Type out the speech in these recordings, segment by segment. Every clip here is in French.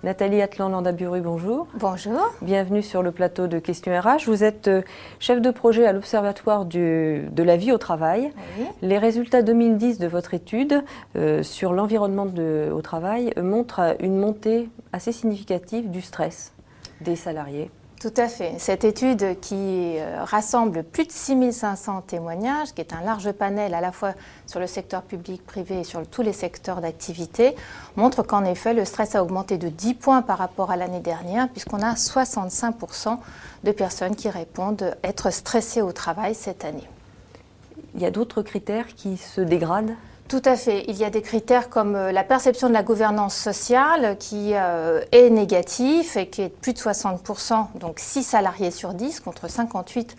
Nathalie Atlan-Landaburu, bonjour. Bonjour. Bienvenue sur le plateau de Questions RH. Vous êtes chef de projet à l'Observatoire de la vie au travail. Oui. Les résultats 2010 de votre étude sur l'environnement au travail montrent une montée assez significative du stress des salariés. Tout à fait. Cette étude qui rassemble plus de 6500 témoignages, qui est un large panel à la fois sur le secteur public, privé et sur tous les secteurs d'activité, montre qu'en effet le stress a augmenté de 10 points par rapport à l'année dernière, puisqu'on a 65% de personnes qui répondent être stressées au travail cette année. Il y a d'autres critères qui se dégradent ? Tout à fait. Il y a des critères comme la perception de la gouvernance sociale qui est négatif et qui est de plus de 60%, donc 6 salariés sur 10 contre 58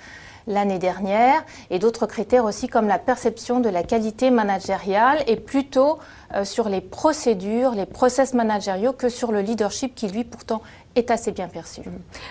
l'année dernière. Et d'autres critères aussi comme la perception de la qualité managériale et plutôt sur les procédures, les process managériaux que sur le leadership qui lui pourtant est assez bien perçu.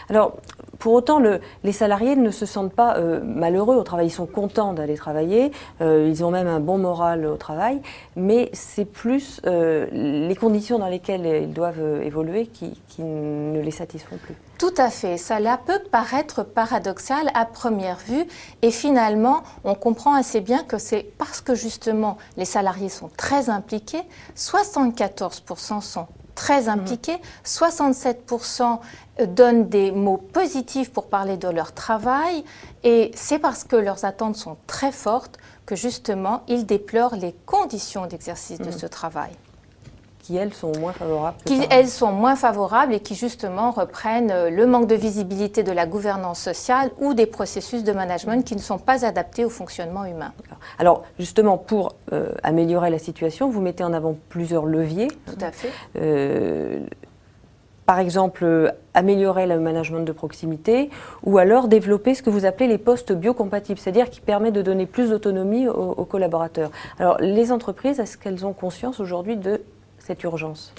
Alors, pour autant, les salariés ne se sentent pas malheureux au travail. Ils sont contents d'aller travailler, ils ont même un bon moral au travail, mais c'est plus les conditions dans lesquelles ils doivent évoluer qui ne les satisfont plus. Tout à fait. Cela peut paraître paradoxal à première vue et finalement, on comprend assez bien que c'est parce que justement les salariés sont très impliqués, 74% sont très impliqués, 67% donnent des mots positifs pour parler de leur travail et c'est parce que leurs attentes sont très fortes que justement ils déplorent les conditions d'exercice de ce travail. Qui, elles, sont moins favorables. Elles sont moins favorables et qui, justement, reprennent le manque de visibilité de la gouvernance sociale ou des processus de management qui ne sont pas adaptés au fonctionnement humain. Alors, justement, pour améliorer la situation, vous mettez en avant plusieurs leviers. Tout à fait. Par exemple, améliorer le management de proximité ou alors développer ce que vous appelez les postes biocompatibles, c'est-à-dire qui permet de donner plus d'autonomie aux collaborateurs. Alors, les entreprises, est-ce qu'elles ont conscience aujourd'hui de cette urgence ?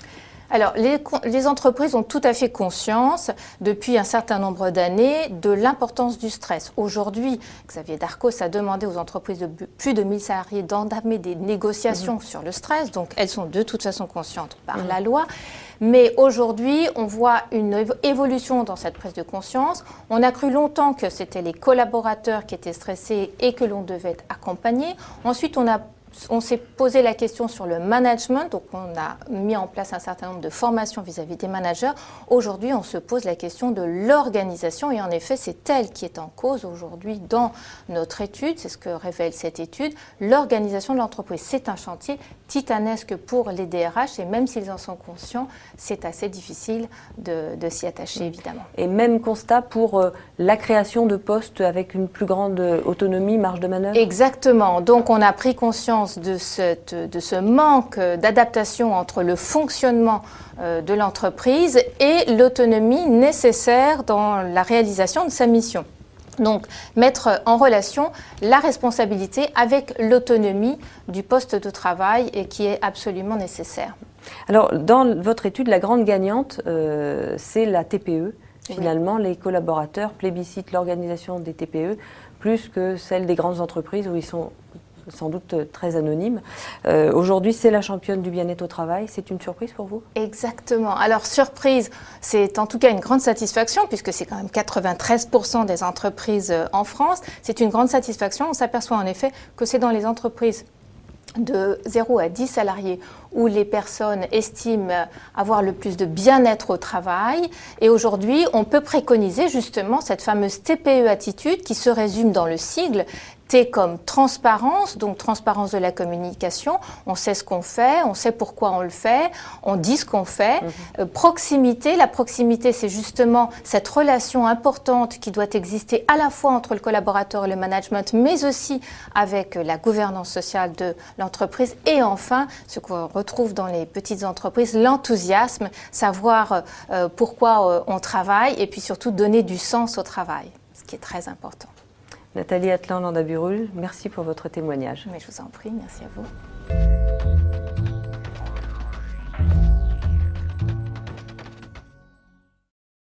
Alors, les entreprises ont tout à fait conscience, depuis un certain nombre d'années, de l'importance du stress. Aujourd'hui, Xavier Darcos a demandé aux entreprises de plus de 1000 salariés d'entamer des négociations sur le stress, donc elles sont de toute façon conscientes par la loi. Mais aujourd'hui, on voit une évolution dans cette prise de conscience. On a cru longtemps que c'était les collaborateurs qui étaient stressés et que l'on devait accompagner. Ensuite, on s'est posé la question sur le management, donc on a mis en place un certain nombre de formations vis-à-vis des managers. Aujourd'hui, on se pose la question de l'organisation et en effet, c'est elle qui est en cause aujourd'hui dans notre étude, c'est ce que révèle cette étude. L'organisation de l'entreprise, c'est un chantier titanesque pour les DRH et même s'ils en sont conscients, c'est assez difficile de s'y attacher évidemment. Et même constat pour la création de postes avec une plus grande autonomie, marge de manœuvre ? Exactement, donc on a pris conscience de ce manque d'adaptation entre le fonctionnement de l'entreprise et l'autonomie nécessaire dans la réalisation de sa mission. Donc, mettre en relation la responsabilité avec l'autonomie du poste de travail et qui est absolument nécessaire. Alors, dans votre étude, la grande gagnante, c'est la TPE. Finalement, les collaborateurs plébiscitent l'organisation des TPE plus que celle des grandes entreprises où ils sont sans doute très anonyme. Aujourd'hui, c'est la championne du bien-être au travail. C'est une surprise pour vous ? Exactement. Alors, surprise, c'est en tout cas une grande satisfaction puisque c'est quand même 93% des entreprises en France. C'est une grande satisfaction. On s'aperçoit en effet que c'est dans les entreprises de 0 à 10 salariés où les personnes estiment avoir le plus de bien-être au travail. Et aujourd'hui, on peut préconiser justement cette fameuse TPE attitude qui se résume dans le sigle T comme transparence, donc transparence de la communication. On sait ce qu'on fait, on sait pourquoi on le fait, on dit ce qu'on fait. Proximité, la proximité, c'est justement cette relation importante qui doit exister à la fois entre le collaborateur et le management, mais aussi avec la gouvernance sociale de l'entreprise. Et enfin, ce qu'on retrouve dans les petites entreprises, l'enthousiasme, savoir pourquoi on travaille et puis surtout donner du sens au travail, ce qui est très important. Nathalie Atlan-Landaburu, merci pour votre témoignage. Mais je vous en prie, merci à vous.